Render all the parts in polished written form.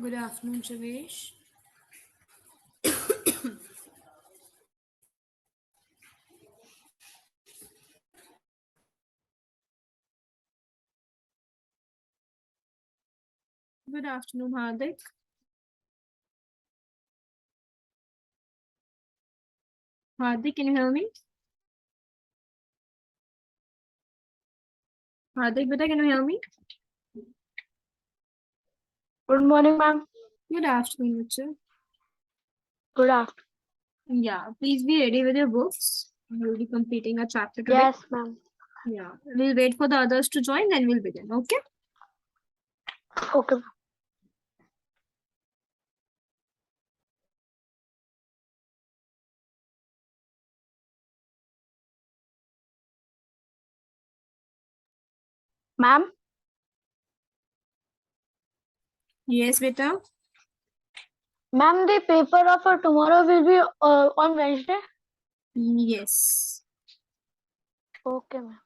Good afternoon, Shavesh. Good afternoon, Hardik. Hardik, can you hear me? Hardik, beta, can you hear me? Good morning, ma'am. Good afternoon, Mitchell. Good afternoon. Yeah, please be ready with your books. We'll be completing a chapter today. Yes, ma'am. Yeah, we'll wait for the others to join, then we'll begin. Okay? Okay. Ma'am, Yes, beta. ma'am, the paper of tomorrow will be on Wednesday. Yes. Okay, ma'am.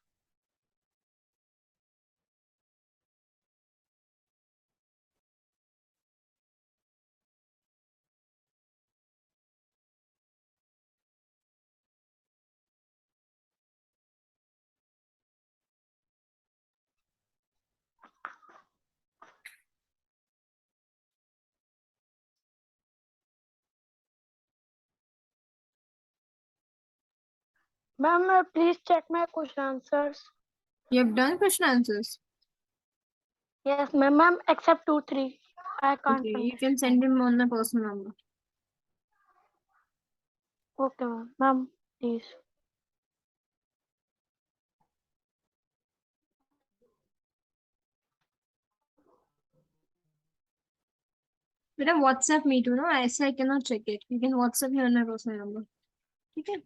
Ma'am, please check my question answers. You have done question answers? Yes, ma'am. Ma'am, except 2, 3. I can't Okay, finish. you can send him on the personal number. Okay, ma'am. Ma'am, please. Beta, WhatsApp me too, no? I say I cannot check it. You can WhatsApp me on my personal number. Okay?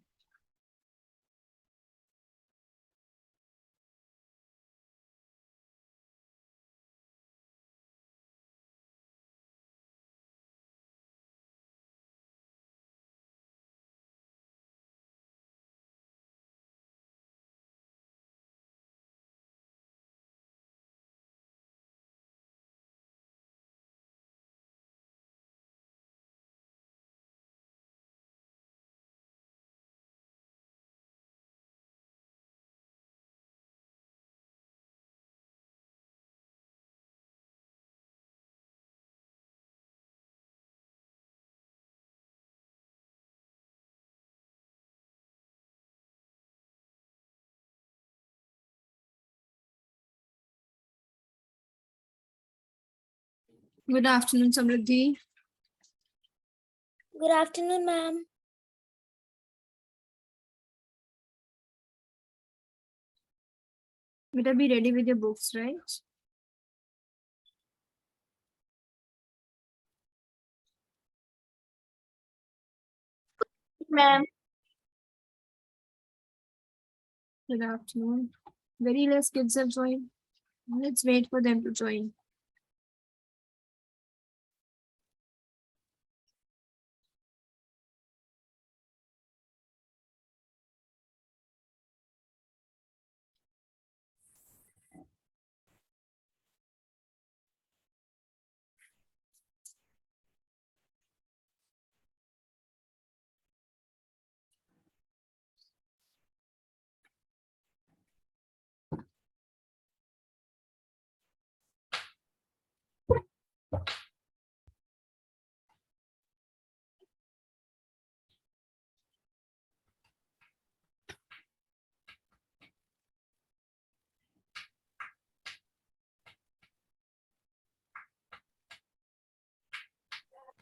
Good afternoon, Samriddhi. Good afternoon, ma'am. Beta, be ready with your books, right? Ma'am. Good afternoon. Very less kids have joined. Let's wait for them to join.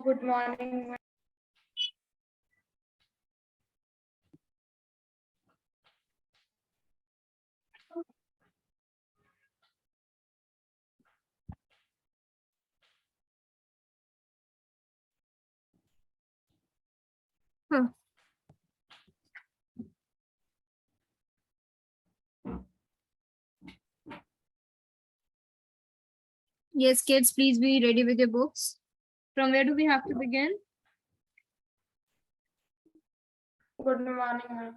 Good morning, ma'am. Huh. Yes, kids, please be ready with your books. From where do we have to begin? Good morning, ma'am.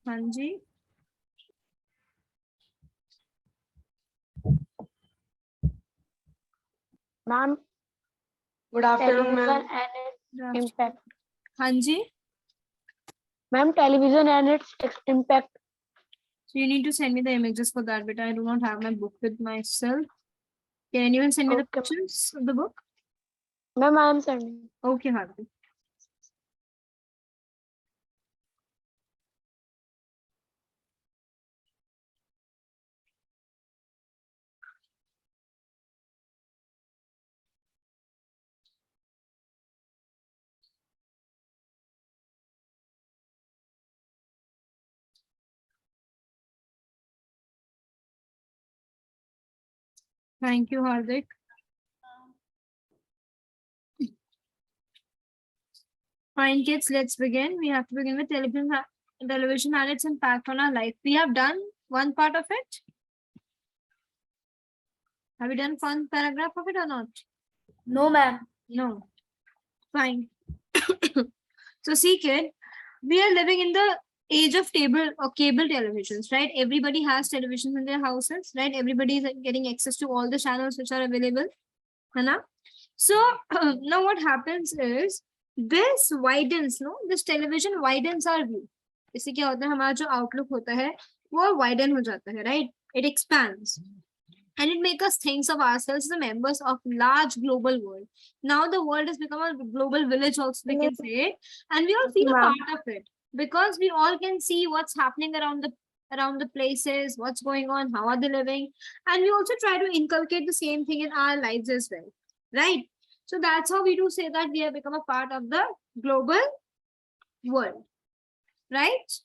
Hanji. Ma'am, Good afternoon, television ma'am. and its impact. हाँ जी. Ma'am, television and its impact. So you need to send me the images for that, but I do not have my book with myself. Can anyone send me the Okay. pictures of the book? Ma'am, I am sending. Okay, Hardik. Thank you, Hardik. Fine, kids, let's begin. We have to begin with television and its impact on our life. We have done one part of it. Have we done one paragraph of it or not? No, ma'am. No. Fine. So see, kid, we are living in the age of cable televisions, right? Everybody has televisions in their houses, right? Everybody is getting access to all the channels which are available. Hana? So now what happens is this widens, no? This television widens our view. इससे क्या होता है हमारा जो outlook होता है वो widen हो जाता है, right? It expands. And it makes us think of ourselves as members of large global world. Now the world has become a global village also, we can say, and we all feel a part of it because we all can see what's happening around the places, what's going on, how are they living, and we also try to inculcate the same thing in our lives as well, right? So that's how we do say that we have become a part of the global world, right?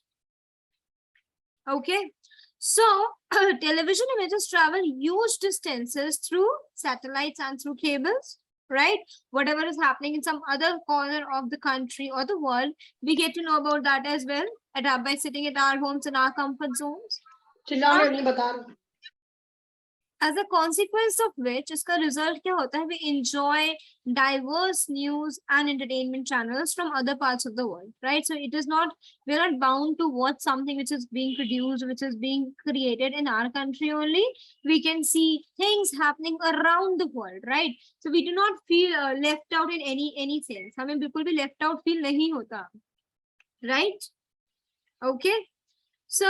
Okay. So, television images travel huge distances through satellites and through cables, right? Whatever is happening in some other corner of the country or the world, we get to know about that as well by sitting at our homes in our comfort zones. As a consequence of which, इसका result क्या होता है? We enjoy diverse news and entertainment channels from other parts of the world, right? So it is not, we're not bound to watch something which is being produced, which is being created in our country only. We can see things happening around the world, right? So we do not feel left out in any sense. हमें बिल्कुल भी left out feel नहीं होता, right? Okay, so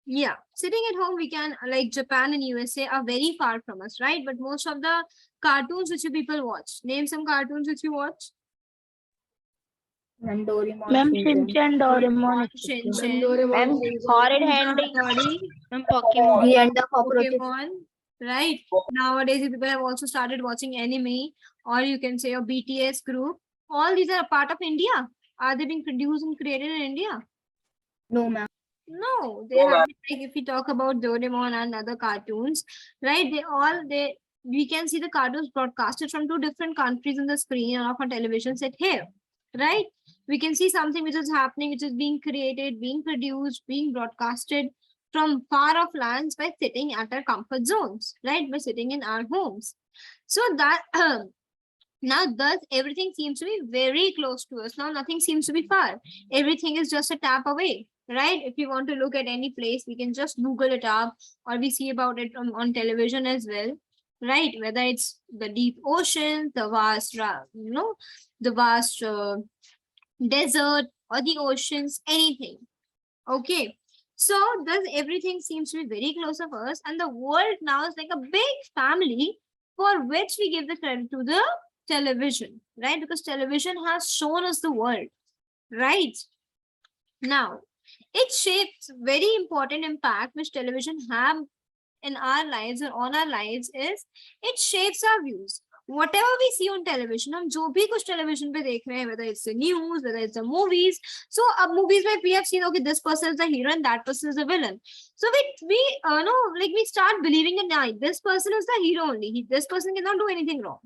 yeah, sitting at home, we can, like Japan and USA are very far from us, right? But most of the cartoons which you people watch, name some cartoons which you watch. Ma'am, Doraemon. Ma'am, Shinchan, Doraemon, Shinchan, Ma'am, Horrid Henry. Ma'am, Pokemon. He and the cockroaches. Pokemon, right? Nowadays, people have also started watching anime, or you can say a BTS group. All these are a part of India. Are they being produced and created in India? No, ma'am. No, they have, like, if we talk about Doraemon and other cartoons, right? We can see the cartoons broadcasted from two different countries on the screen or of a television set here, right? We can see something which is happening, which is being created, being produced, being broadcasted from far off lands by sitting at our comfort zones, right? By sitting in our homes. So that now thus everything seems to be very close to us. Now nothing seems to be far. Everything is just a tap away, right? If you want to look at any place, we can just Google it up, or we see about it on television as well, right? Whether it's the deep ocean, the vast, the vast desert or the oceans, anything. Okay. So thus everything seems to be very close of us, and the world now is like a big family for which we give the credit to the television, right? Because television has shown us the world, right? Now, it shapes very important impact which television have in our lives or on our lives is it shapes our views. Whatever we see on television, हम जो भी कुछ television पे देख रहे हैं, whether it's the news, whether it's the movies. So movies where we have seen, okay, this person is the hero and that person is the villain. So we start believing that this person is the hero only. This person cannot do anything wrong,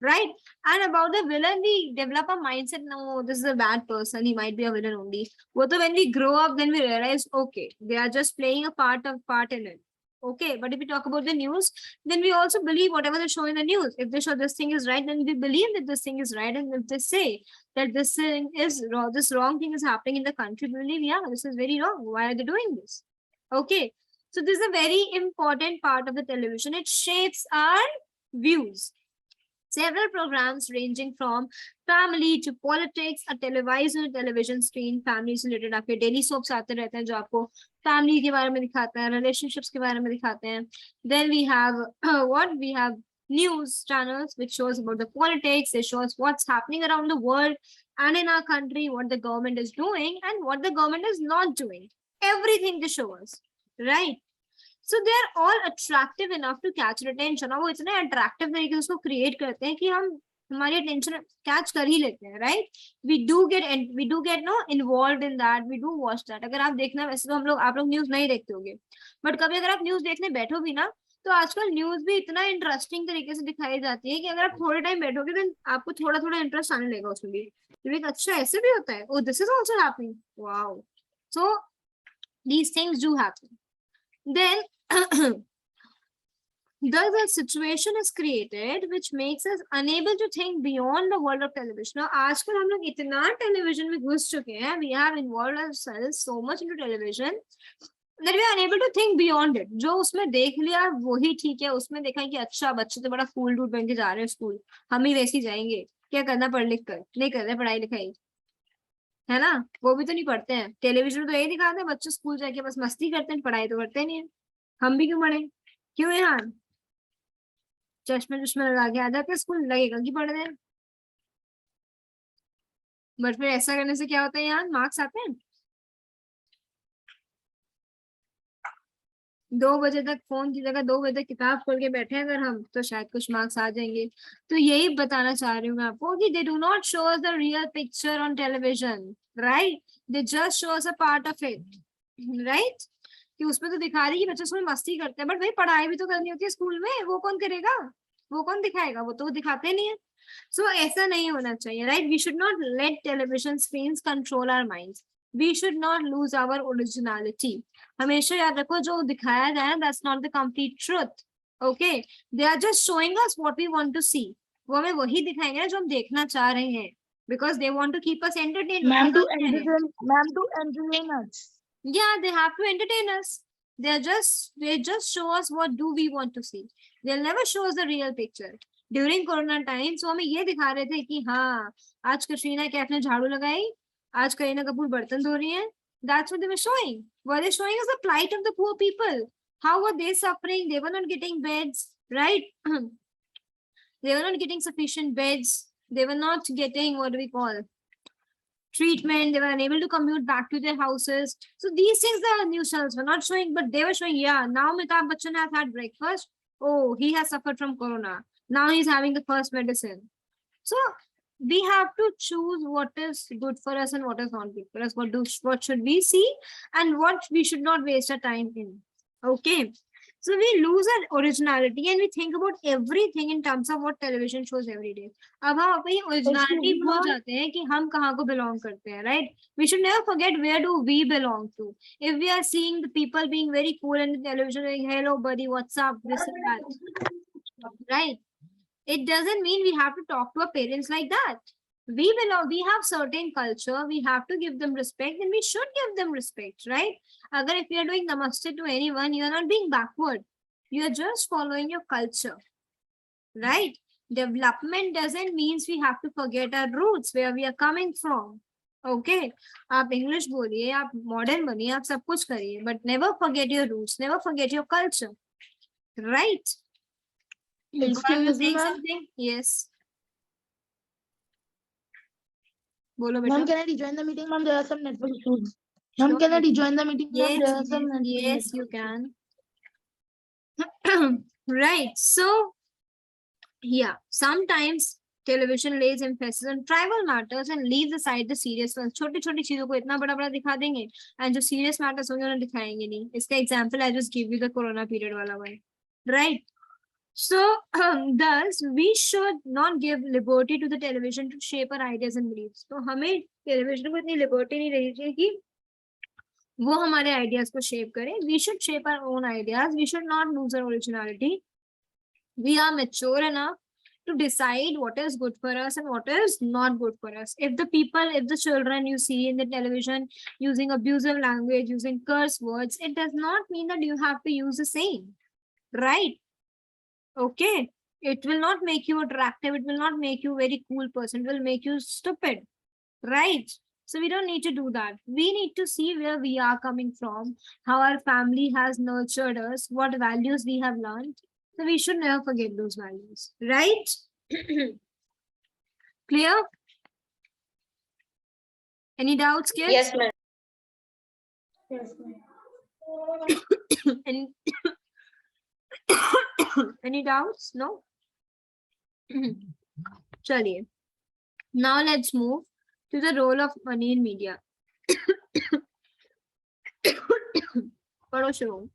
right? And about the villain, we develop a mindset, no, this is a bad person, he might be a villain only. But when we grow up, then we realize, okay, they are just playing a part in it. Okay, but if we talk about the news, then we also believe whatever they show in the news. If they show this thing is right, then we believe that this thing is right. And if they say that this thing is wrong, this wrong thing is happening in the country, we believe, yeah, this is very wrong. Why are they doing this? Okay, so this is a very important part of the television. It shapes our views. Several programs ranging from family to politics are televised on a television screen. Family से related आपके daily soaps आते रहते हैं जो आपको family के बारे में दिखाते हैं, relationships के बारे में दिखाते हैं. Then we have what we have news channels which shows about the politics. It shows what's happening around the world and in our country, what the government is doing and what the government is not doing. Everything they show us, right? So they are all attractive enough to catch your attention. और वो इतने attractive तरीके से उसको create करते हैं कि हम हमारी attention catch कर ही लेते हैं, right? We do get no involved in that. We do watch that. अगर आप देखना, वैसे तो आप लोग news नहीं देखते होगे, but कभी अगर आप news देखने बैठो भी ना, तो आजकल न्यूज भी इतना इंटरेस्टिंग तरीके से दिखाई जाती है कि अगर आप थोड़े टाइम बैठोगे तो आपको थोड़ा थोड़ा इंटरेस्ट आने लगेगा उसमें भी. अच्छा ऐसे भी होता है. Oh, this is also happening. Wow. So these things do happen. Then the situation is created which makes us unable to think beyond the world of television. Now, आजकल हम लोग इतना टेलीविजन में घुस चुके हैं, we have involved ourselves so much into television that we are unable to think beyond it. जो उसमें देख लिया वही ठीक है. उसमें देखा कि अच्छा बच्चे तो बड़ा फूल डूड बन के जा रहे हैं स्कूल, हम ही वैसे ही जाएंगे, क्या करना पढ़ लिख कर, नहीं कर रहे पढ़ाई लिखाई, है ना? वो भी तो नहीं पढ़ते हैं. टेलीविजन तो यही दिखाते हैं बच्चे स्कूल जाके बस मस्ती करते हैं, पढ़ाई तो करते नहीं है. हम भी क्यों पढ़े? क्यों यहाँ चश्मे लगा के आ जाते स्कूल, लगेगा कि पढ़ रहे हैं, बट फिर ऐसा करने से क्या होता है, यहाँ मार्क्स आते हैं. 2 बजे तक फोन की जगह 2 बजे तक किताब खोल के बैठे अगर हम, तो शायद कुछ मार्क्स आ जाएंगे. तो यही बताना चाह रही हूँ मैं आपको कि they do not show us the real picture on television, right? They just show us a part of it, right? कि उसमें तो दिखा रही है कि बच्चे उसमें मस्ती करते हैं, बट भाई पढ़ाई भी तो करनी होती है स्कूल में. वो कौन करेगा, वो कौन दिखाएगा? वो तो दिखाते नहीं है. सो ऐसा नहीं होना चाहिए, right? We should not let television screens control our minds. We should not lose our originality. हमेशा याद रखो जो दिखाया गया है that's not the complete truth. Okay, they are just showing us what we want to see. वो हमें वही दिखाएंगे जो हम देखना चाह रहे हैं, because they want to keep us entertained. Ma'am, to entertain us. Yeah, they have to entertain us. They just show us what do we want to see. They'll never show us the real picture. During Corona time, so हमें ये दिखा रहे थे कि हाँ आज कटरीना कैफ ने झाड़ू लगाई, आज करीना कपूर बर्तन धो रही हैं. That's what they were showing. Were they showing us the plight of the poor people? How were they suffering? They were not getting beds, right? They were not getting sufficient beds. They were not getting, what do we call, treatment. They were unable to commute back to their houses. So these things the news channels were not showing, but they were showing, yeah, now Amitabh Bachchan has had breakfast. Oh, he has suffered from corona. Now he's having the first medicine. So we have to choose what is good for us and what is not good for us. What should we see and what we should not waste our time in. Okay. So we lose our originality and we think about everything in terms of what television shows every day. अब हम अपनी originality भूल जाते हैं कि हम कहाँ को belong करते हैं, right? We should never forget where do we belong to. If we are seeing the people being very cool in the television, like, hello buddy, what's up, this and that, right? It doesn't mean we have to talk to our parents like that. We have certain culture, we have to give them respect and we should give them respect, right? Agar if you are doing namaste to anyone, you are not being backward. You are just following your culture, right? Development doesn't mean we have to forget our roots, where we are coming from. Okay, आप English बोलिए, आप modern बनिए, आप सब कुछ करिए, but never forget your roots, never forget your culture, right? Excuse me, ma'am. Something? Yes. Bolo Ma'am, beta. can I rejoin the meeting? Ma'am, there are some network issues. Ma'am, can I rejoin the meeting? Ma'am, there are some network Yes, issues. you can. Right. So, yeah, sometimes television lays emphasis on trivial matters and leaves aside the serious ones. छोटी-छोटी चीजों को इतना बड़ा-बड़ा दिखा देंगे, and जो serious matters होंगे उन्हें दिखाएंगे नहीं. इसका example I just give you the Corona period वाला one, right? So, thus, we should not give liberty to the television to shape our ideas and beliefs. तो हमें television को इतनी liberty नहीं रही चाहिए कि वो हमारे ideas को shape करे. We should shape our own ideas. We should not lose our originality. We are mature enough to decide what is good for us and what is not good for us. If the children you see in the television using abusive language, using curse words, it does not mean that you have to use the same, right? Okay, It will not make you attractive. It will not make you very cool person. It will make you stupid, right? So we don't need to do that. We need to see where we are coming from, how our family has nurtured us, what values we have learned. So we should never forget those values, right? Clear? Any doubts, kids? Yes, ma'am. Yes, ma'am. Any, any doubts? No? Chaliye. Now let's move to the role of money in media. पढ़ो शुरू.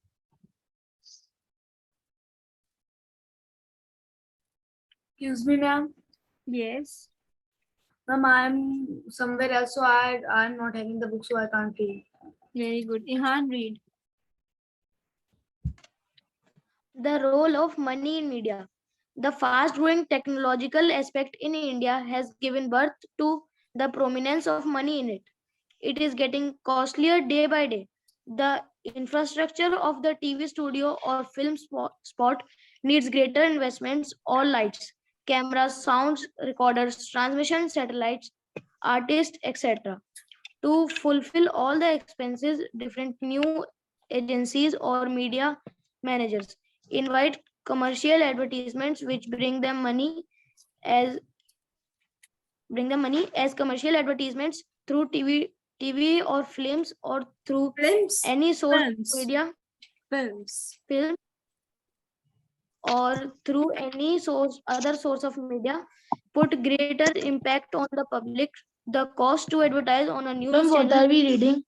Excuse me, ma'am. Yes. Ma'am, I'm somewhere else, so I'm not having the book, so I can't read. Very good. Ihan, read. The role of money in media. The fast-growing technological aspect in India has given birth to the prominence of money in it. It is getting costlier day by day. The infrastructure of the TV studio or film spot needs greater investments, all lights, cameras, sounds, recorders, transmission satellites, artists, etc. To fulfill all the expenses, different new agencies or media managers invite commercial advertisements which bring them money as commercial advertisements through TV or films or through Films. any source Films. of media, Films. film, or through any other source of media, put greater impact on the public. The cost to advertise on a news Ma'am, what channel are we reading?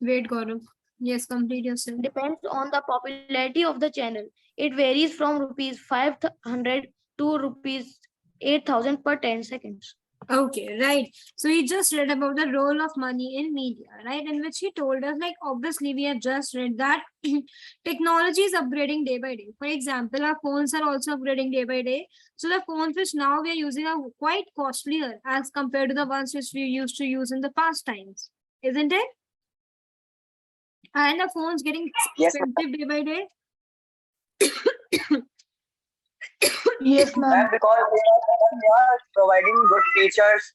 Wait, Gaurav. Yes, complete yourself. depends on the popularity of the channel. It varies from rupees 500 to rupees 8,000 per 10 seconds. Okay, right. So he just read about the role of money in media, right? In which he told us, like, obviously, we have just read that technology is upgrading day by day. For example, our phones are also upgrading day by day. So the phones which now we are using are quite costlier as compared to the ones which we used to use in the past times, isn't it? And the phone's getting expensive day by day. Yes, ma'am. Ma'am, because they are providing good features.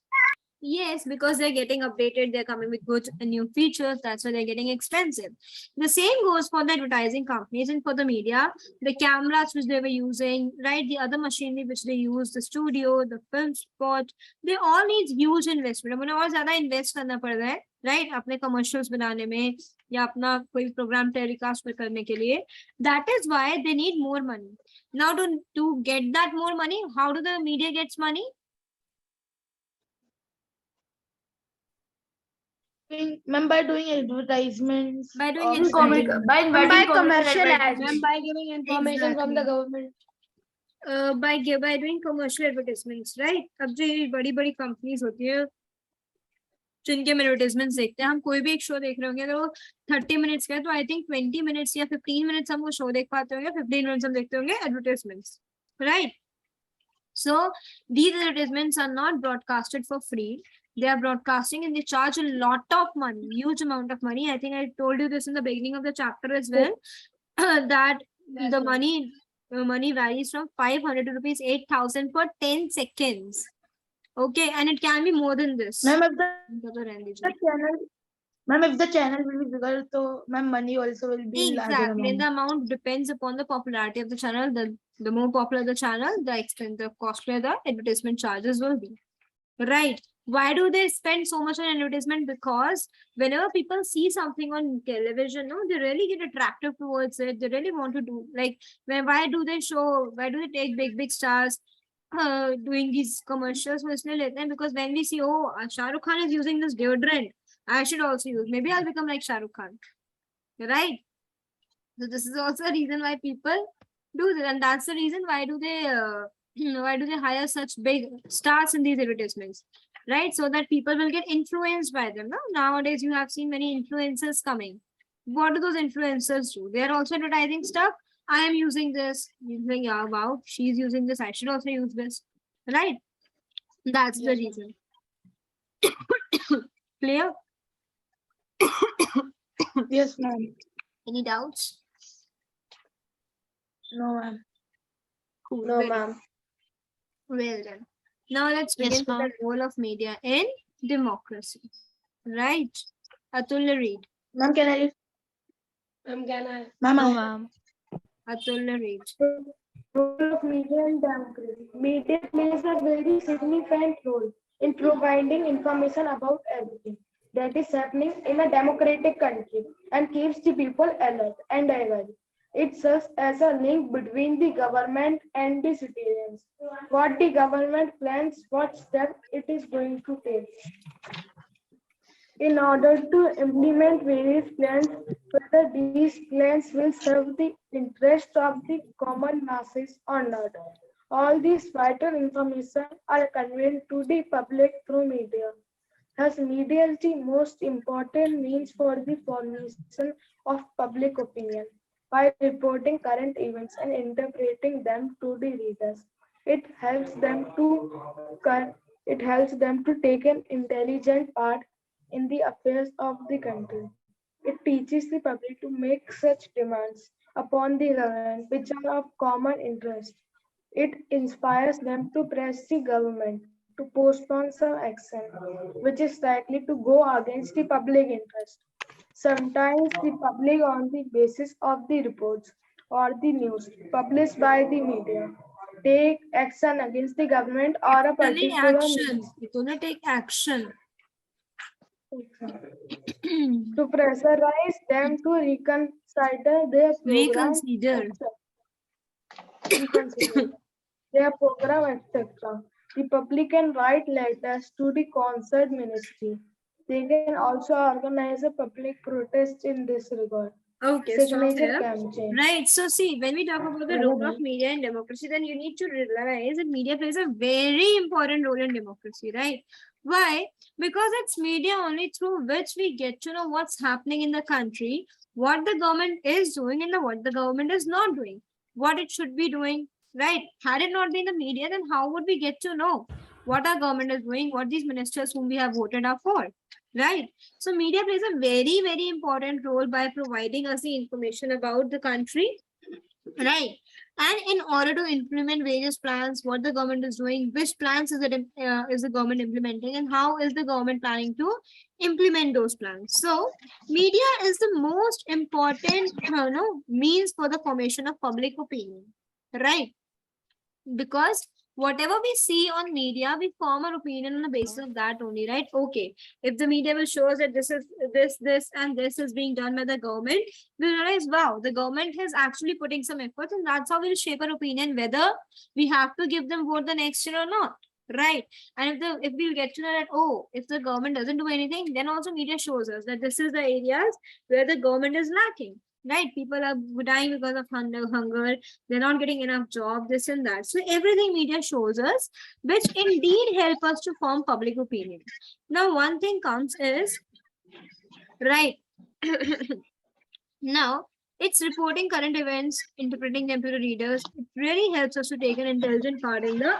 Yes, because they're getting updated, they're coming with good and new features. That's why they're getting expensive. The same goes for the advertising companies and for the media. The cameras which they were using, right? The other machinery which they use, the studio, the film spot, they all need huge investment. उन्हें और ज़्यादा invest करना पड़ रहा है, right? अपने commercials बनाने में या अपना कोई program telecast करने के लिए. That is why they need more money. Now to get that more money, how do the media gets money? Ma'am, by doing advertisements. By doing of advertising. By inviting commercial ads. Ma'am, by giving information from the Exactly. government. by doing commercial advertisements, right? अब जो ये बड़ी बड़ी companies होती है जिनके हम advertisements देखते हैं, हम कोई भी एक शो देख रहे होंगे अगर वो 30 मिनट्स का है तो आई थिंक 20 मिनट्स या 15 मिनट्स हम वो शो देख पाते होंगे, 15 मिनट्स हम देखते होंगे advertisements, right? So these advertisements are not broadcasted for free. They are broadcasting and they charge a lot of money, huge amount of money. I think I told you this in the beginning of the chapter as well, that the money varies from 500 to rupees 8,000 per 10 seconds. Okay, and it can be more than this. Ma'am, if the channel will be bigger, so ma'am, money also will be larger Exactly, and amount. the amount depends upon the popularity of the channel. The more popular the channel, the costlier the advertisement charges will be. Right. Why do they spend so much on advertisement? Because whenever people see something on television, no, they really get attractive towards it. They really want to do, like, why do they take big stars doing these commercials? Because when we see, oh, Shah Rukh Khan is using this deodorant, I should also use. Maybe I'll become like Shah Rukh Khan. Right? So this is also a reason why people do this, and that's the reason why do they hire such big stars in these advertisements, right? So that people will get influenced by them. No? Nowadays, you have seen many influencers coming. What do those influencers do? They are also advertising stuff. I am using this. You think, yeah, wow, she's using this. I should also use this, right? That's the reason. Clear? Yes, ma'am. Any doubts? No, ma'am. Cool. No, Very ma'am. well done. Now let's Yes, begin with ma'am. the role of media in democracy. Right? Atulya, read. Ma'am, can I? Ma'am, can I? Ma'am, No, I. ma'am. Atulya, read. Role of media in democracy. Media plays a very significant role in providing information about everything that is happening in a democratic country and keeps the people alert and aware. It serves as a link between the government and the citizens. What the government plans, what step it is going to take in order to implement various plans, whether these plans will serve the interest of the common masses or not. All these vital information are conveyed to the public through media. Thus, media is the most important means for the formation of public opinion by reporting current events and interpreting them to the readers. It helps them it helps them to take an intelligent part in the affairs of the country. It teaches the public to make such demands upon the government which are of common interest. It inspires them to press the government to postpone some action which is likely to go against the public interest. Sometimes the public, on the basis of the reports or the news published by the media, take action against the government or a Take particular action. ministry. Atulya, take action. To pressurize them to reconsider their program, Reconsider. reconsider their program, etc. The public can write letters to the concerned ministry. They can also organize a public protest in this regard. Okay, stop Signature here. campaign. Right. So see, when we talk about the role of media in democracy, then you need to realize that media plays a very important role in democracy, right? Why? Because it's media only through which we get to know what's happening in the country, what the government is doing, and what the government is not doing, what it should be doing, right? Had it not been the media, then how would we get to know what our government is doing, what these ministers whom we have voted are for, right? So media plays a very, very important role by providing us the information about the country, right? And in order to implement various plans, what the government is doing, which plans is the government implementing, and how is the government planning to implement those plans. So media is the most important means for the formation of public opinion, right? Because whatever we see on media, we form our opinion on the basis of that only, right? Okay, if the media will show us that this and this is being done by the government, we realize, wow, the government is actually putting some effort, and that's how we'll shape our opinion whether we have to give them vote the next year or not, right? And if we'll get to know that, oh, if the government doesn't do anything, then also media shows us that this is the areas where the government is lacking, right? People are dying because of hunger, they're not getting enough job, this and that. So everything media shows us, which indeed help us to form public opinion. Now one thing comes is, right, now it's reporting current events, interpreting them to the readers. It really helps us to take an intelligent part in the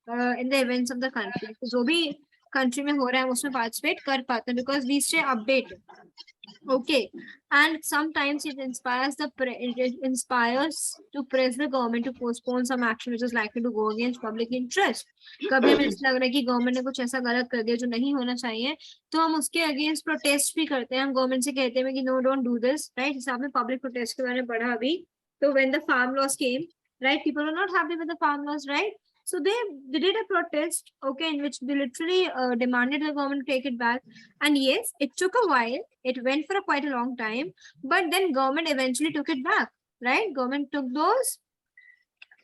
events of the country. So जो भी country में हो रहा है उसमें participate कर पाते हैं because we stay updated. Okay, and sometimes it inspires to press the government to postpone some action which is likely to go against public interest. कभी हमें ऐसा लग रहा है कि गवर्नमेंट ने कुछ ऐसा गलत कर दिया जो नहीं होना चाहिए, तो हम उसके अगेंस्ट प्रोटेस्ट भी करते हैं, हम गवर्नमेंट से कहते हैं कि no don't do this, right? जैसे आपने पब्लिक प्रोटेस्ट के बारे में पढ़ा अभी, तो when the farm laws came, right, people were not happy with the farm laws, right? So they did a protest, okay, in which they literally demanded the government to take it back. And yes, it took a while. It went for quite a long time, but then government eventually took it back, right? Government took those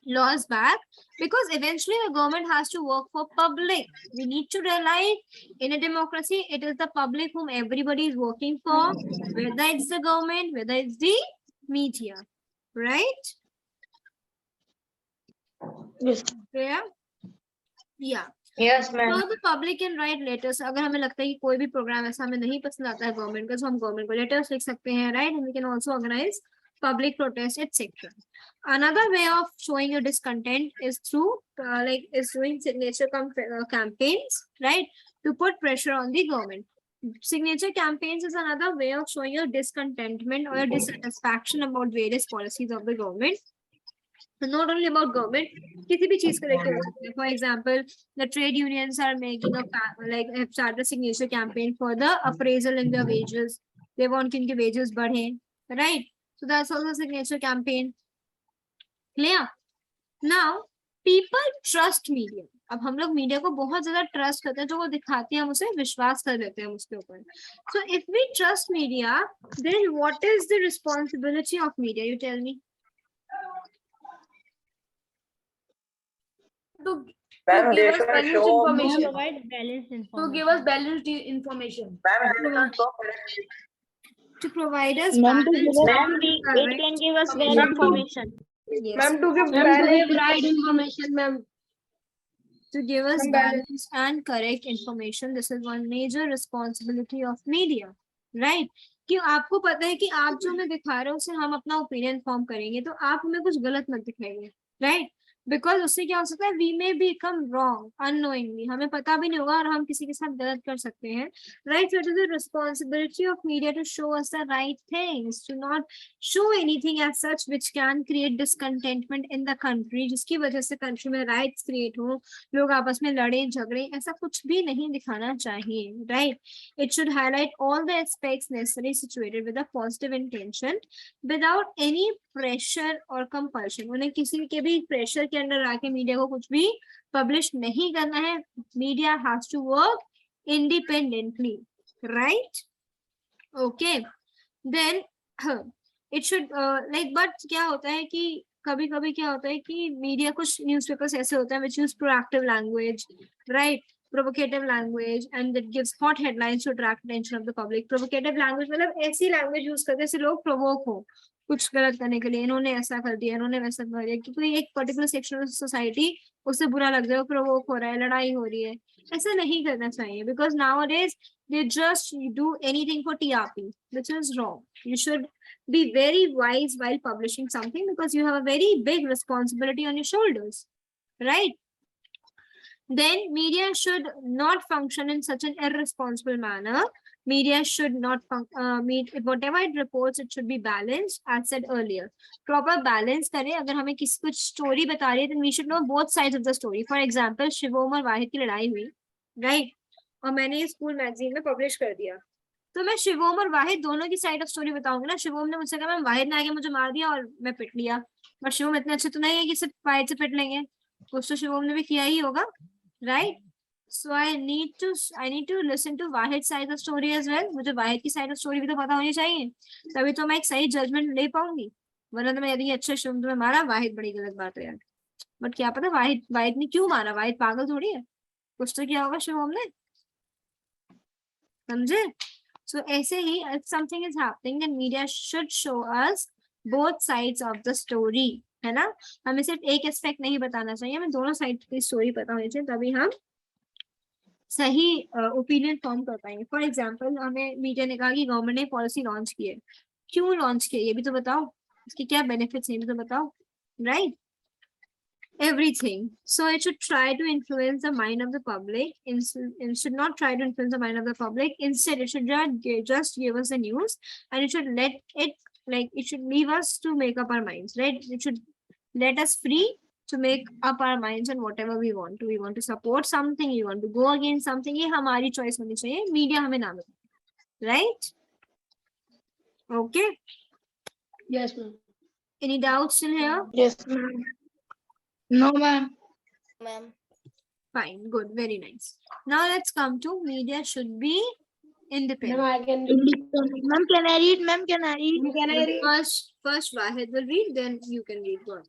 laws back because eventually the government has to work for public. We need to realize in a democracy, it is the public whom everybody is working for, whether it's the government, whether it's the media, right? Yes. Yeah. Yes, ma'am. So the public can write letters. अगर हमें लगता है कि कोई भी programme ऐसा हमें नहीं पसंद आता है गवर्नमेंट का, तो हम गवर्नमेंट को लेटर्स लिख सकते हैं, right? And we can also organize public protest, etc. Another way of showing your discontent is through doing signature campaigns, right? To put pressure on the government. Signature campaigns is another way of showing your discontentment or your dissatisfaction about various policies of the government. not only about government, किसी भी चीज को लेके हो सकता है. For example, the trade unions are making a have started a signature campaign for the appraisal in their wages. They want कि उनके wages बढ़े, right? So that's also a signature campaign. Clear? Now, people trust media. अब हम लोग media को बहुत ज्यादा trust करते हैं, जो वो दिखाती है हम उसे विश्वास कर लेते हैं उसके ऊपर. So if we trust media, then what is the responsibility of media? You tell me. To Ma'am, give they us should balanced show. information. Provide balanced To information. give us balanced information. Ma'am, they should show correct. To provide us Ma'am, to balanced give us- and It correct can give us information. valid information. Yes. Ma'am, to give Ma'am, to balanced give right information, ma'am. To give us Ma'am, balanced and correct information. This is one major responsibility of media, right? कि आपको पता है कि आप जो हमें दिखा रहे हो उससे हम अपना ओपिनियन फॉर्म करेंगे, तो आप हमें कुछ गलत मत दिखाइए, राइट? बिकॉज उससे क्या हो सकता है, we may become wrong unknowingly, हमें पता भी नहीं होगा और हम किसी के साथ गलत कर सकते हैं, right? So it is the responsibility of media to show us the right things, to not show anything as such which can create discontentment in the country, जिसकी वजह से कंट्री में राइट्स क्रिएट हो, लोग आपस में लड़े झगड़े, ऐसा कुछ भी नहीं दिखाना चाहिए, right? It should highlight all the aspects necessary situated with a positive intention without any pressure or compulsion. उन्हें किसी के भी प्रेशर के अंडर आके मीडिया को कुछ भी पब्लिश नहीं करना है. Media has to work independently, right? Okay. Then it should but क्या होता है कि कभी कभी क्या होता है कि मीडिया, कुछ न्यूज़पेपर्स ऐसे होते हैं which use proactive language, right? Provocative language, and that gives hot headlines to attract attention of the public. Provocative language मतलब ऐसी language use करते हैं जिससे लोग provoke हो कुछ गलत करने के लिए. इन्होंने ऐसा कर दिया, इन्होंने वैसा कर दिया, क्योंकि एक पर्टिकुलर सेक्शन ऑफ सोसाइटी उससे बुरा लग जाए, प्रोवोक हो रहा है, लड़ाई हो रही है. ऐसा नहीं करना चाहिए, because nowadays they just do anything for TRP, which is wrong. You should be very wise while publishing something, because you have a very big responsibility on your shoulders, right? Then media should not function in such an irresponsible manner. Media should not whatever it reports, it should be balanced, as said earlier. Proper balance करें. अगर हमें किसी कुछ story बता रही है, then we should know both sides of the story. For example, Shivom और वाहिद की लड़ाई हुई, right? और मैंने ये स्कूल मैगजीन में पब्लिश कर दिया, तो मैं शिवोम और वाहिद दोनों की साइड ऑफ स्टोरी बताऊंगी ना. शिवोम ने मुझसे कहा मैम वाहिद ने आगे मुझे मार दिया और मैं पिट लिया, पर शिवोम इतने अच्छे तो नहीं है कि सिर्फ वाहिद से पिट लेंगे, कुछ तो शिवोम ने भी किया ही होगा, right? So I need to listen to Wahid side of story as well. मुझे वाहिद की side of story भी तो पता होनी चाहिए, तभी तो मैं एक सही जजमेंट ले पाऊंगी. वरना तो मैं यदि अच्छा शिवम तुम्हें मारा, वाहिद बड़ी गलत बात है यार. बट क्या पता वाहिद ने क्यों मारा, वाहिद पागल थोड़ी है, कुछ तो किया होगा शिवम ने, समझे? So ऐसे ही if something is happening, then media should show us both sides of the story, है ना? हमें सिर्फ एक एस्पेक्ट नहीं बताना चाहिए, हमें दोनों साइड की स्टोरी पता होनी चाहिए, तभी हम सही ओपिनियन फॉर्म कर पाएंगे. फॉर एग्जाम्पल, हमें मीडिया ने कहा कि गवर्नमेंट ने पॉलिसी लॉन्च की है, क्यों लॉन्च की है ये भी तो बताओ, इसके क्या बेनिफिट्स हैं ये भी तो बताओ, right? Everything. So it should try to influence the mind of the public. It should not try to influence the mind of the public. Instead, it should just give us the news, and it should it should leave us to make up our minds, right? It should let us free to make up our minds on whatever we want to. We want to support something, we want to go against something. ये हमारी choice होनी चाहिए, media हमें ना मिले, right? Okay. Yes, ma'am. Any doubts still here? Yes, ma'am. No, ma'am. Ma'am. Fine, good, very nice. Now let's come to media should be independent. Ma'am, I can read. Ma'am, can I read? Ma'am, can I read? Can I read? First Wahid will read, then you can read. Go on.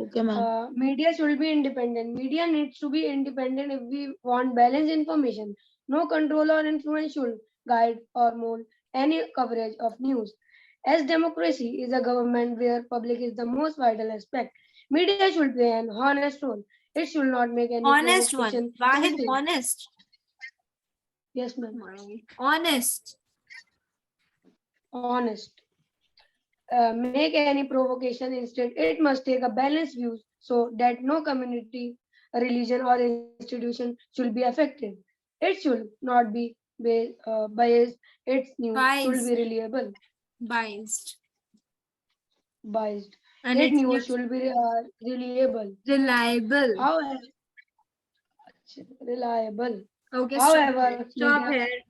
Okay, ma'am. Media should be independent. Media needs to be independent if we want balanced information. No control or influence should guide or mold any coverage of news. As democracy is a government where public is the most vital aspect, media should play an honest role. It should not make any Honest one. provocation. Wahid, honest. Yes, ma'am. Honest. Honest. Make any provocation. Instead, it must take a balanced view so that no community, religion, or institution should be affected. It should not be biased. Its news should be reliable. Biased. Biased. and It it's news should be reliable. reliable. However, reliable. Okay, stop here. However, Stop media here.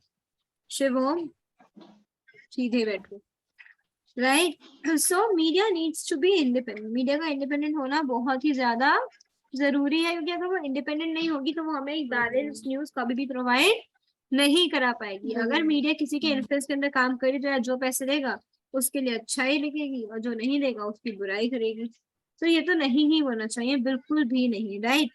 Shivam सीधे बैठो. Right? So media needs to be independent. Media का independent होना बहुत ही ज्यादा जरूरी है, क्योंकि अगर वो इंडिपेंडेंट नहीं होगी तो वो हमें एक बैलेंस न्यूज कभी भी प्रोवाइड नहीं करा पाएगी. अगर मीडिया किसी के इन्फ्लुएंस के अंदर काम करे तो जो पैसे देगा उसके लिए अच्छा ही लिखेगी और जो नहीं देगा उसकी बुराई करेगी. तो ये तो नहीं ही होना चाहिए, बिल्कुल भी नहीं. राइट?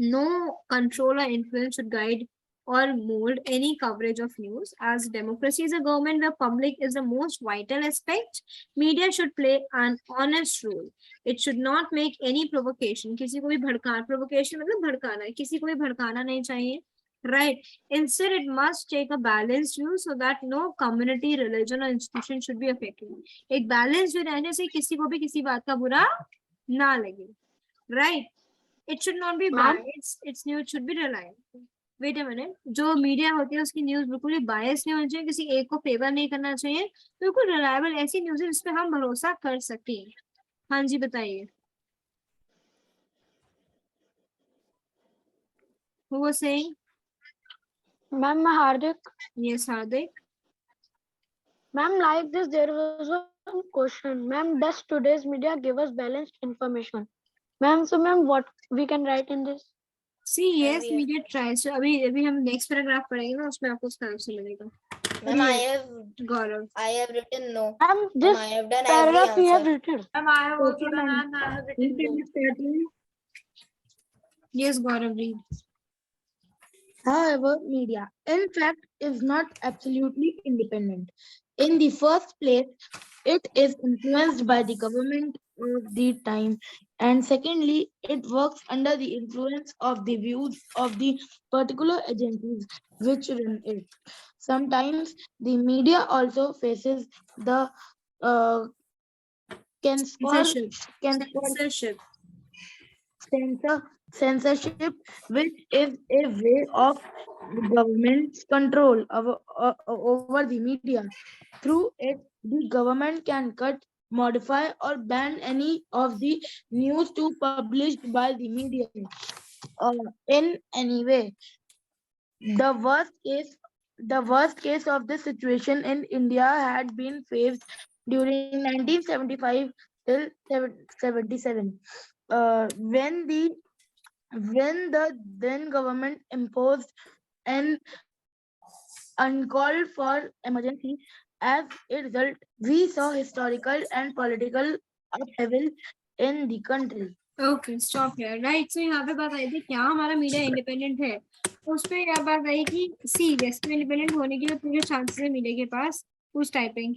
नो कंट्रोल और influence should guide or mold any coverage of news. As democracy is a government, the public is the most vital aspect. Media should play an honest role. It should not make any provocation. किसी को भी भड़काना, provocation मतलब भड़काना, किसी को भी भड़काना नहीं चाहिए. Right? Instead, it must take a balanced view so that no community, religion or institution should be affected. एक balanced view रहने से किसी को भी किसी बात का बुरा ना लगे. Right? It should not be biased. Its news should be reliable. Wait a minute. जो मीडिया होती है उसकी न्यूज बिल्कुल ही बायस नहीं होनी चाहिए, किसी एक को फेवर नहीं करना चाहिए. बिल्कुल रिलायबल ऐसी न्यूज है जिसपे हम भरोसा कर सकते हैं. हाँ जी बताइए. Who was saying? Ma'am, Hardik. Yes, Hardik. Ma'am, like this, there was one question. Ma'am, does today's media give us balanced information? Ma'am, so ma'am, what we can write in this? See, yes, media tries to. अभी हम next paragraph पढ़ेंगे ना, उसमें आपको उसका answer मिलेगा. Ma'am, Gaurav. I have written no. Ma'am, Ma'am, this I have done every paragraph we have answer. written. Ma'am, I have also done and I have written no. Yes, Gaurav, read. However, media, in fact, is not absolutely independent. In the first place, it is influenced by the government of the time, and secondly, it works under the influence of the views of the particular agencies which run it. Sometimes the media also faces the uh, Censorship. censor- censorship, which is a way of government's control over the media. Through it, the government can cut, modify, or ban any of the news to published by the media in any way. The worst case of this situation in India had been faced during 1975 till 77, when the then government imposed an uncalled for emergency. As a result, we saw historical and political upheaval in the country. Okay stop here. Right? So यहाँ पे बात आई थी क्या हमारा media independent है. उस पे यह बात आई कि सी जैसे इंडिपेंडेंट होने के लिए पूरे चांसेस है मीडिया के पास उस typing.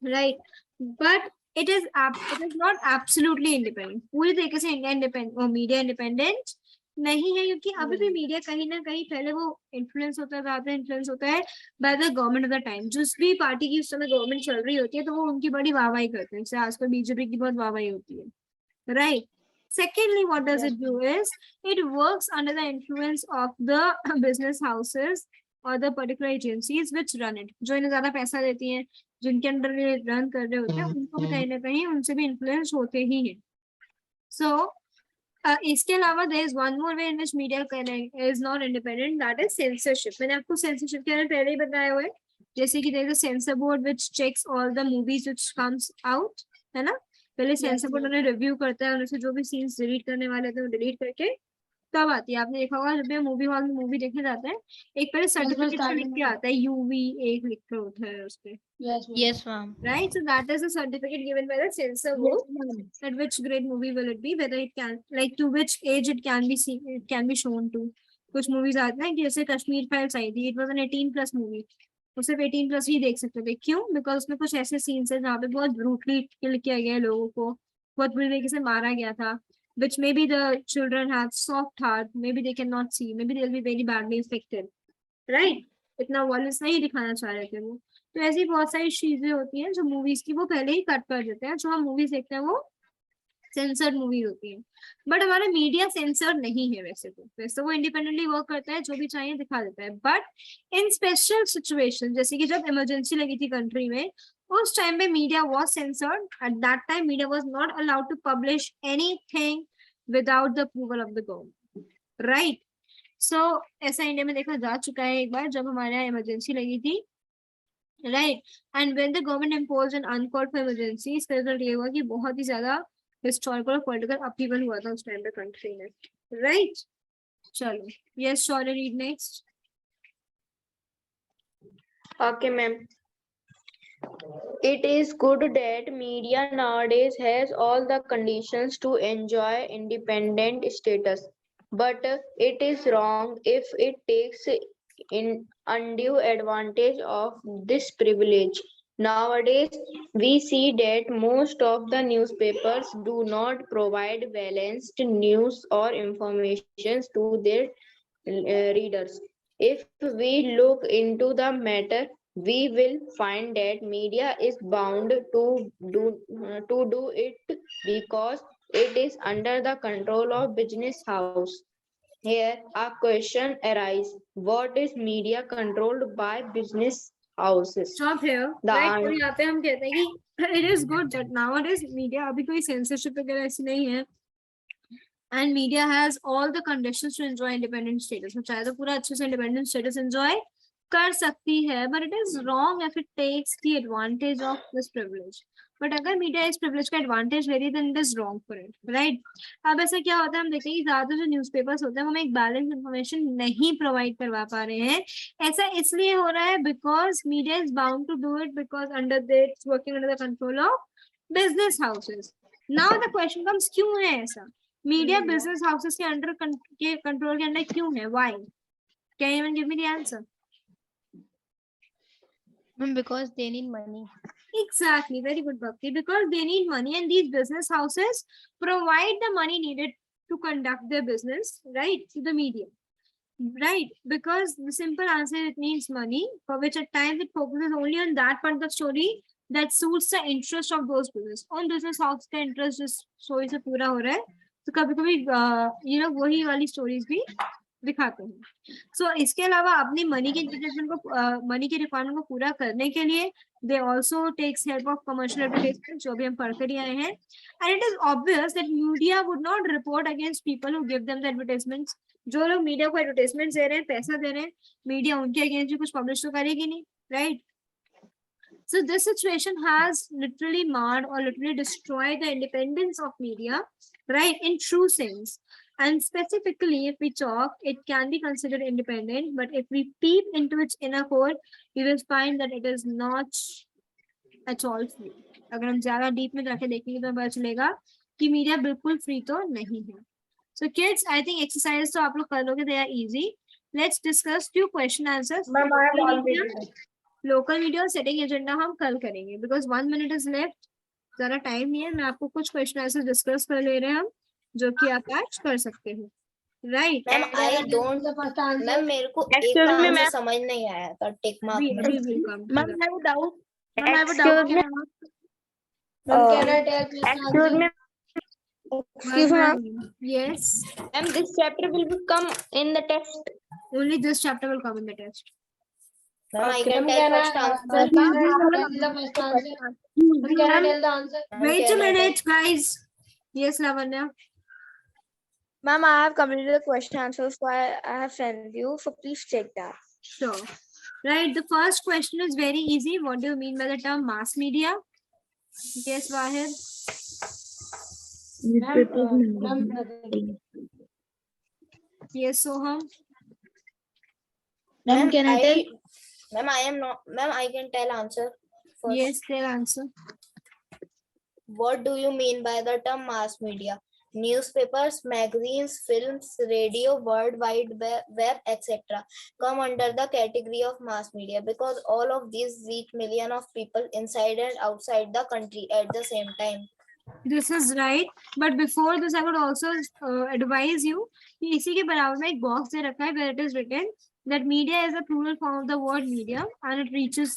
Right? But it is not absolutely independent. पूरी तरीके से इंडिया इंडिपेंडेंट और मीडिया इंडिपेंडेंट नहीं है, क्योंकि अभी भी मीडिया कहीं ना कहीं पहले वो इन्फ्लुएंस होता है, ज्यादा इन्फ्लुएंस होता है by the government of the time. जिस भी पार्टी की उस समय गवर्नमेंट चल रही होती है तो वो उनकी बड़ी वाहवाही करते हैं. जैसे आजकल बीजेपी की बहुत वाहवाही होती है. Right? Secondly, what does it do is it works under the influence of the business houses or the particular agencies which run it. जो इन्हें ज्यादा पैसा देती हैं, जिनके अंडर ये रन कर रहे होते हैं, उनको भी कहीं ना कहीं उनसे भी इन्फ्लुएंस होते ही हैं. So इसके अलावा there is one more way in which media is not independent, that is censorship. मैंने आपको censorship के बारे में पहले ही बताया हुआ है. जैसे कि there is a censor board which checks all the movies which comes out, है ना. पहले सेंसर बोर्ड उन्हें रिव्यू करता है, उनसे जो भी सीन्स डिलीट करने वाले थे वो डिलीट करके तब आती है. आपने देखा होगा जब भी मूवी हॉल में मूवी देखने जाते हैं एक पहले सर्टिफिकेट लिख के आता है, UV 1 लिख कर होता है उस पे. Yes, ma'am. Right? So that is a certificate given by the censor board at which grade movie will it be, whether it can, like to which age it can be seen, it can be shown to. कुछ movies आते हैं जैसे Kashmir files आई थी, it was an 18+ movie, वो सिर्फ 18+ ही देख सकते थे. क्यों? बिकॉज उसमें कुछ ऐसे सीन्स है जहाँ पे बहुत ब्रूटली किल किया गया है लोगों को, बहुत बुरी तरीके से मारा गया था, which maybe the children have soft heart, maybe they cannot see, maybe they'll be very badly affected. Right? इतना वॉयलेंस नहीं दिखाना चाह रहे थे वो. तो ऐसी बहुत सारी चीजें होती हैं जो मूवीज की वो पहले ही कट कर देते हैं. जो हम मूवीज देखते हैं वो सेंसर्ड मूवीज होती है. बट हमारा मीडिया सेंसर्ड नहीं है. वैसे वो इंडिपेंडेंटली वर्क करता है, जो भी चाहिए दिखा देता है. बट इन स्पेशल सिचुएशन, जैसे कि जब इमरजेंसी लगी थी कंट्री में, उस टाइम पे media was censored. At that time media was not allowed to publish anything without the approval of the government. Right. So ऐसा इंडिया में देखा जा चुका है एक बार, जब हमारे यहाँ इमरजेंसी लगी थी. Right. And when the government impose an uncalled for emergency, इसका रिजल्ट ये हुआ कि बहुत ही ज्यादा हिस्टोरिकल और पॉलिटिकल अपहीवल हुआ था उस टाइम पे कंट्री में. राइट. चलो. Yes sorry, read next. Okay, ma'am. It is good that media nowadays has all the conditions to enjoy independent status, but it is wrong if it takes in undue advantage of this privilege. Nowadays, we see that most of the newspapers do not provide balanced news or information to their readers. If we look into the matter, we will find that media is bound to do it because it is under the control of business house. Here a question arises: what is media controlled by business houses? Stop here. The Right. तो an- यहाँ पे हम कहते हैं कि it is good that nowadays media, अभी कोई censorship वगैरह ऐसी नहीं है. And media has all the conditions to enjoy independent status. वो चाहे तो पूरा अच्छे से independent status enjoy कर सकती है, but it is wrong if it takes the advantage of this privilege. But अगर मीडिया इस privilege का advantage ले रही है, then it is wrong for it, right? अब ऐसा क्या होता है, हम देखते हैं कि ज्यादा जो न्यूज़पेपर्स होते हैं वो हमें एक बैलेंस इन्फॉर्मेशन नहीं प्रोवाइड करवा पा रहे हैं. ऐसा इसलिए हो रहा है because media is bound to do it because under it's working under the control of business houses. Now the question comes, क्यों है ऐसा? मीडिया बिजनेस हाउसेस के अंडर के कंट्रोल के अंडर क्यों है? Why? Can you give me the answer? Because they need money. Exactly, very good, Bhakti. Because they need money, and these business houses provide the money needed to conduct their business, right, to the media. Right, because the simple answer, it needs money, for which at times it focuses only on that part of the story that suits the interest of those business. On business house का interest जिस story से पूरा हो रहा है, तो कभी-कभी वही वाली stories भी दिखाते हैं. So इसके अलावा अपनी money की money की requirement को पूरा करने के लिए they also takes help of commercial advertisement, जो भी हम पढ़ कर ही आए हैं. And it is obvious that media would not report against people who give them the advertisements. जो लोग मीडिया को एडवर्टाइजमेंट दे रहे हैं, पैसा दे रहे हैं, मीडिया उनके अगेंस्ट भी कुछ पब्लिश तो करेगी नहीं, right? So this situation has literally marred or literally destroyed the independence of media, right, in true sense. And specifically, if we talk, it can be considered independent, but if we peep into its inner core, we will find that it is not at all free. अगर हम ज्यादा deep में जाके देखेंगे तो पता चलेगा कि मीडिया बिल्कुल फ्री तो नहीं है. So kids, I think exercise तो आप लोग कर लोगे, they are easy. Let's discuss few question answers. Ma'am, I have already. Local media और सेटिंग एजेंडा हम कल करेंगे बिकॉज 1 minute इज लेफ्ट. ज्यादा टाइम नहीं है. मैं आपको कुछ क्वेश्चन आंसर डिस्कस कर ले रहे हैं हम, जो कि आप आज कर सकते हो, right? Ma'am I don't, ma'am मेरे को एक Excuse me, आंसर ma'am. समझ नहीं आया था टिक मार्क में. अभी will come. Ma'am, I have a doubt. Ma'am, I have a Excuse doubt. me. Can I ask? Ma'am, can I tell this Excuse answer? me. Excuse me, ma'am. Yes, Ma'am, this chapter will come in the text. only this chapter will come in the test. Ma'am I Okay, can ma'am, tell can I first answer. tell the first answer? Ma'am, can I tell the answer? Wait a minute, guys. Yes, Lavanya. Ma'am, I have completed the question answer, so I have sent you. So please check that. Sure. Right. The first question is very easy. What do you mean by the term mass media? Yes, Wahid. Ma'am, Yes, Soham. Ma'am, can I tell? Ma'am I am not, ma'am I can tell answer first. Yes, their answer. What do you mean by the term mass media? Newspapers, magazines, films, radio, World Wide Web, etc. come under the category of mass media because all of these reach millions of people inside and outside the country at the same time. This is right. But before this, I would also advise you कि इसी के बराबर में एक box दे रखा है where it is written that media is a plural form of the word media and it reaches